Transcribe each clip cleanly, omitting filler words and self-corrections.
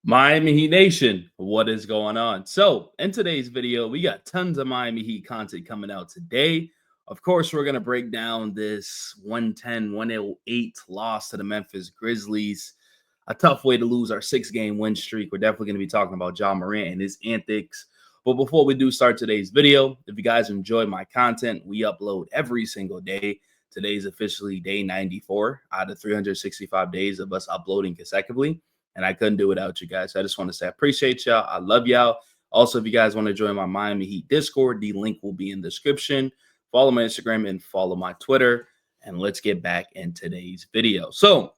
Miami Heat Nation, what is going on? So, in today's video, we got tons of Miami Heat content coming out today. Of course, we're going to break down this 110-108 loss to the Memphis Grizzlies. A tough way to lose our 6-game win streak. We're definitely going to be talking about Ja Morant and his antics. But before we do start today's video, if you guys enjoy my content, we upload every single day. Today's officially day 94 out of 365 days of us uploading consecutively. And I couldn't do without you guys. So I just want to say I appreciate y'all. I love y'all. Also, if you guys want to join my Miami Heat Discord, the link will be in the description. Follow my Instagram and follow my Twitter. And let's get back in today's video. So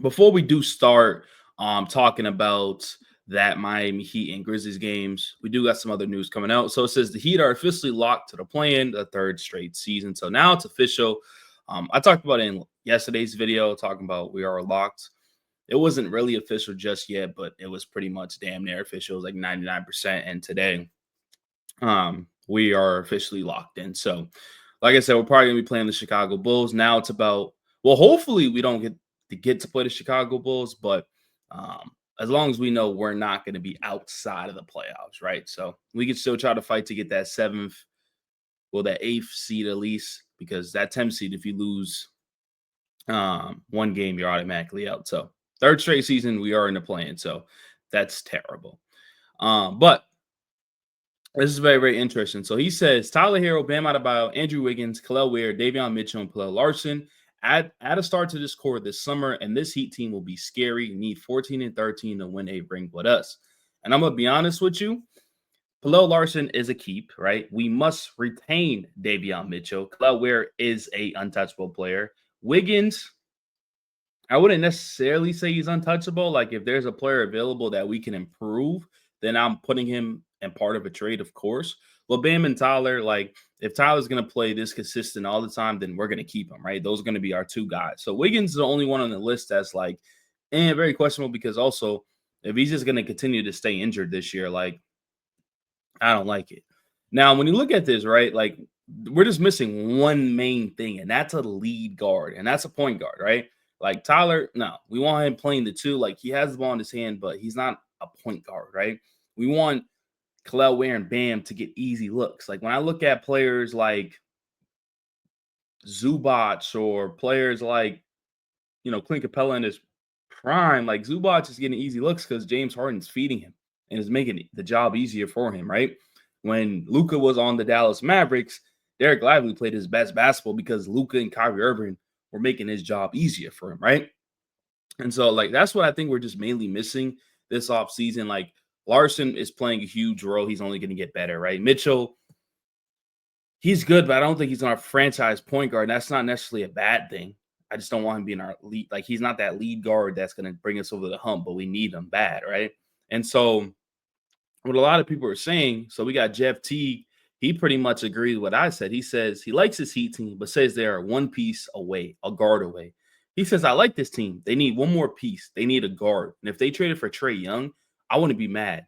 before we do start talking about that Miami Heat and Grizzlies games, we do got some other news coming out. So it says the Heat are officially locked to the play-in, the third straight season. So now it's official. I talked about it in yesterday's video, talking about we are locked. It wasn't really official just yet, but it was pretty much damn near official. It was like 99%. And today, we are officially locked in. So, like I said, we're probably gonna be playing the Chicago Bulls. Now it's about, well, hopefully we don't get to play the Chicago Bulls, but as long as we know we're not going to be outside of the playoffs, right? So we can still try to fight to get that that 8th seed at least, because that 10th seed, if you lose one game, you're automatically out. So third straight season, we are in the play-in, so that's terrible. But this is very, very interesting. So he says Tyler Hero, Bam Adebayo, Andrew Wiggins, Kel'el Ware, Davion Mitchell, and Paul Larson add a start to this core this summer, and this Heat team will be scary. You need 14 and 13 to win a ring with us. And I'm gonna be honest with you, Paul Larson is a keep, right? We must retain Davion Mitchell. Kel'el Ware is a untouchable player. Wiggins, I wouldn't necessarily say he's untouchable. Like, if there's a player available that we can improve, then I'm putting him in part of a trade, of course. But Bam and Tyler, like, if Tyler's going to play this consistent all the time, then we're going to keep him, right? Those are going to be our two guys. So Wiggins is the only one on the list that's like, very questionable, because also if he's just going to continue to stay injured this year, like, I don't like it. Now, when you look at this, right, like, we're just missing one main thing, and that's a lead guard, and that's a point guard, right? Like, Tyler, no, we want him playing the two. Like, he has the ball in his hand, but he's not a point guard, right? We want Kel'el Ware and Bam to get easy looks. Like, when I look at players like Zubac or players like, Clint Capella in his prime, like, Zubac is getting easy looks because James Harden's feeding him and is making the job easier for him, right? When Luka was on the Dallas Mavericks, Derek Lively played his best basketball because Luka and Kyrie Irving were making his job easier for him, right? And so, like, that's what I think we're just mainly missing this offseason. Like, Larson is playing a huge role. He's only going to get better, right? Mitchell, he's good, but I don't think he's our franchise point guard. And that's not necessarily a bad thing. I just don't want him being our lead. Like, he's not that lead guard that's going to bring us over the hump, but we need him bad, right? And so what a lot of people are saying, so we got Jeff Teague. He pretty much agrees with what I said. He says he likes his Heat team, but says they are one piece away, a guard away. He says, I like this team. They need one more piece. They need a guard. And if they traded for Trae Young, I wouldn't be mad.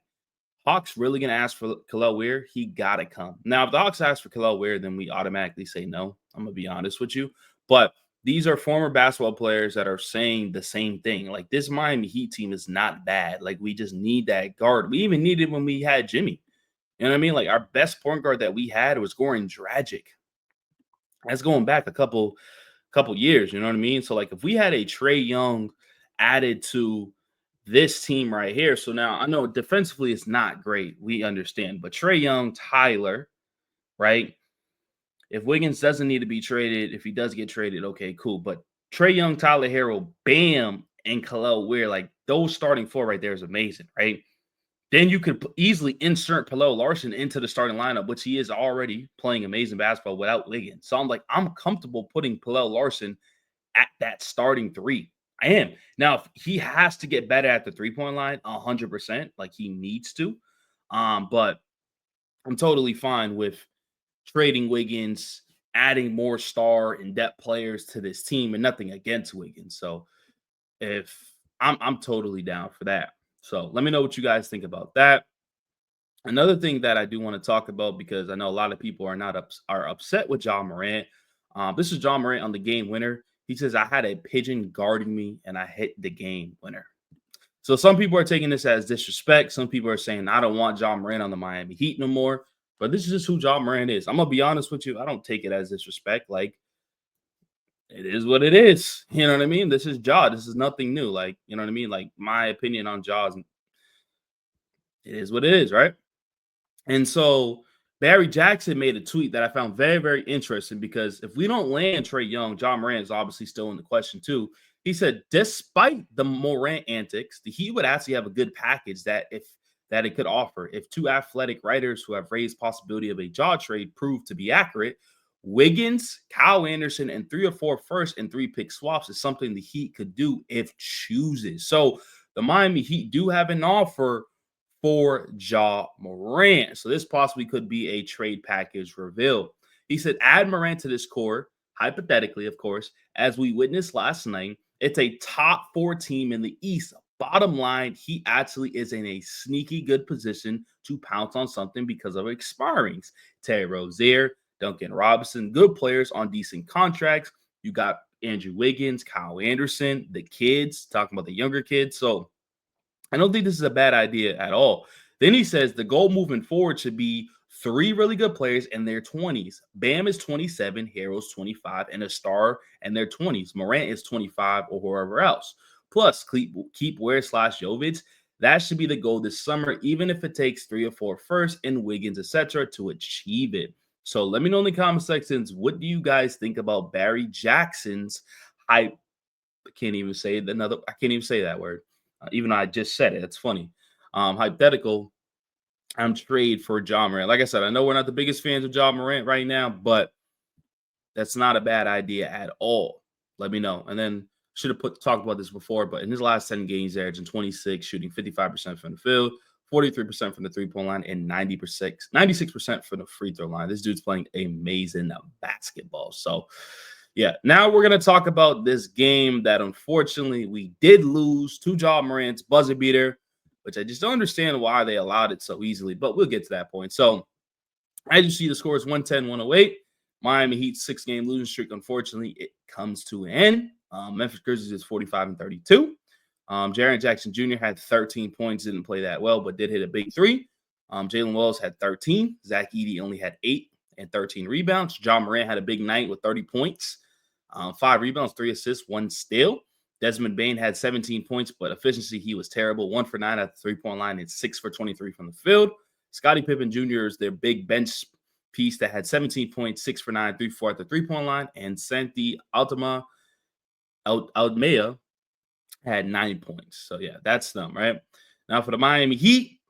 Hawks really going to ask for Kel'el Ware? He got to come. Now, if the Hawks ask for Kel'el Ware, then we automatically say no. I'm going to be honest with you. But these are former basketball players that are saying the same thing. Like, this Miami Heat team is not bad. Like, we just need that guard. We even needed when we had Jimmy. You know what I mean? Like, our best point guard that we had was Goran Dragic. That's going back a couple years. You know what I mean? So, like, if we had a Trae Young added to this team right here. So now I know defensively it's not great. We understand. But Trae Young, Tyler, right? If Wiggins doesn't need to be traded, if he does get traded, okay, cool. But Trae Young, Tyler Hero, Bam, and Kel'el Ware, like, those starting four right there is amazing, right? Then you could easily insert Paul Larson into the starting lineup, which he is already playing amazing basketball without Wiggins. So I'm comfortable putting Paul Larson at that starting three. I am. Now, if he has to get better at the three-point line, 100%, like, he needs to. But I'm totally fine with trading Wiggins, adding more star and depth players to this team, and nothing against Wiggins. So if I'm totally down for that. So let me know what you guys think about that. Another thing that I do want to talk about, because I know a lot of people are upset with Ja Morant. This is Ja Morant on the game winner. He says, I had a pigeon guarding me and I hit the game winner. So some people are taking this as disrespect. Some people are saying, I don't want Ja Morant on the Miami Heat no more. But this is just who Ja Morant is. I'm gonna be honest with you. I don't take it as disrespect. Like, it is what it is. You know what I mean? This is Ja. This is nothing new. Like, you know what I mean? Like, my opinion on Ja is, it is what it is, right? And so Barry Jackson made a tweet that I found very, very interesting because if we don't land Trey Young, John Morant is obviously still in the question too. He said, despite the Morant antics, the Heat would actually have a good package that it could offer if two athletic writers who have raised possibility of a jaw trade prove to be accurate. Wiggins, Kyle Anderson, and 3 or 4 first and 3 pick swaps is something the Heat could do if chooses. So the Miami Heat do have an offer for Ja Morant. So this possibly could be a trade package reveal. He said, add Morant to this core, hypothetically, of course, as we witnessed last night. It's a top 4 team in the East. Bottom line, he actually is in a sneaky good position to pounce on something because of expirings. Terry Rozier, Duncan Robinson, good players on decent contracts. You got Andrew Wiggins, Kyle Anderson, the kids, talking about the younger kids. So I don't think this is a bad idea at all. Then he says the goal moving forward should be 3 really good players in their 20s. Bam is 27, Harrell's 25, and a star in their 20s. Morant is 25 or whoever else. Plus, keep Ware / Jovic. That should be the goal this summer, even if it takes 3 or 4 first and Wiggins, etc., to achieve it. So let me know in the comment sections, what do you guys think about Barry Jackson's hype? I can't even say that word. Even though I just said it. That's funny. Hypothetical. I'm trade for Ja Morant. Like I said, I know we're not the biggest fans of Ja Morant right now, but that's not a bad idea at all. Let me know. And then should have talked about this before, but in his last 10 games, averaging 26, shooting 55% from the field, 43% from the three-point line, and 96% from the free throw line. This dude's playing amazing basketball. So yeah, now we're going to talk about this game that unfortunately we did lose to Ja Morant's buzzer beater, which I just don't understand why they allowed it so easily, but we'll get to that point. So as you see, the score is 110-108. Miami Heat's 6-game losing streak, unfortunately, it comes to an end. Memphis Grizzlies is 45-32. Jaren Jackson Jr. had 13 points, didn't play that well, but did hit a big 3. Jalen Wells had 13. Zach Edey only had 8 and 13 rebounds. Ja Morant had a big night with 30 points, 5 rebounds, 3 assists, 1 steal. Desmond Bane had 17 points, but efficiency, he was terrible. 1 for 9 at the three-point line and 6 for 23 from the field. Scottie Pippen Jr. is their big bench piece that had 17 points, 6 for 9, 3 for 4 at the three-point line. And Santi Aldamea had 9 points. So, yeah, that's them, right? Now, for the Miami Heat,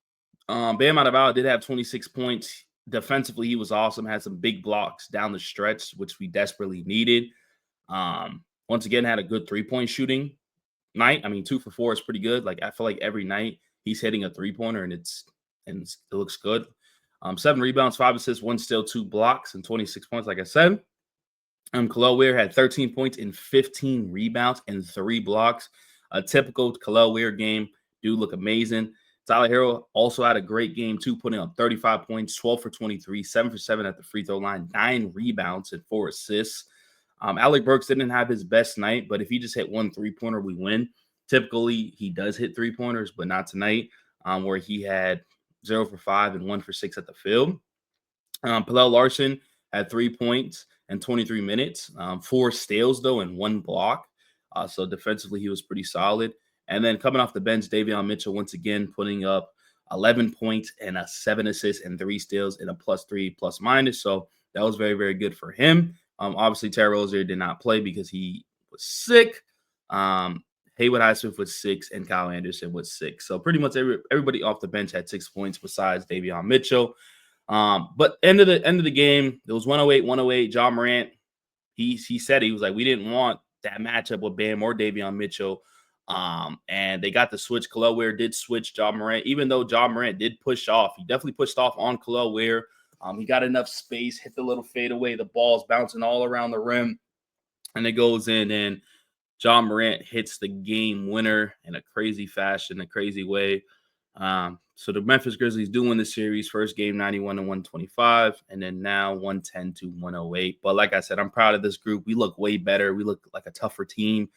Bam Adebayo did have 26 points. Defensively, he was awesome. Had some big blocks down the stretch, which we desperately needed. Once again, had a good three-point shooting night. I mean, 2 for 4 is pretty good. Like, I feel like every night he's hitting a three-pointer, and it looks good. 7 rebounds, 5 assists, 1 steal, 2 blocks, and 26 points, like I said. Khalil Weir had 13 points and 15 rebounds and 3 blocks. A typical Khalil Weir game. Dude look amazing. Tyler Herro also had a great game, too, putting up 35 points, 12 for 23, 7 for 7 at the free throw line, 9 rebounds and 4 assists. Alec Burks didn't have his best night, but if he just hit 1 3-pointer, we win. Typically, he does hit 3-pointers, but not tonight, where he had 0 for 5 and 1 for 6 at the field. Pallel Larson had 3 points and 23 minutes, 4 steals, though, and 1 block. So defensively, he was pretty solid. And then coming off the bench, Davion Mitchell, once again, putting up 11 points and 7 assists and 3 steals and a +3 ±. So that was very, very good for him. Obviously, Terry Rozier did not play because he was sick. Haywood Highsmith was 6 and Kyle Anderson was 6. So pretty much everybody off the bench had 6 points besides Davion Mitchell. But end of the game, it was 108-108. Ja Morant, he said, he was like, we didn't want that matchup with Bam or Davion Mitchell. And they got the switch. Khalil Weir did switch Ja Morant, even though Ja Morant did push off. He definitely pushed off on Khalil Weir. He got enough space, hit the little fadeaway. The ball's bouncing all around the rim, and it goes in, and Ja Morant hits the game winner in a crazy fashion, a crazy way. So the Memphis Grizzlies do win the series. First game, 91-125, and then now 110-108. But like I said, I'm proud of this group. We look way better. We look like a tougher team.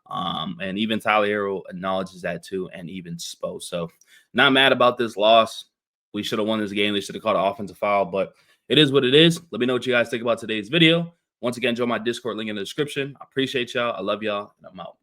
And even Tyler Hero acknowledges that too, and even Spo. So not mad about this loss. We should have won this game. They should have called an offensive foul, but it is what it is. Let me know what you guys think about today's video. Once again, join my Discord link in the description. I appreciate y'all. I love y'all, and I'm out.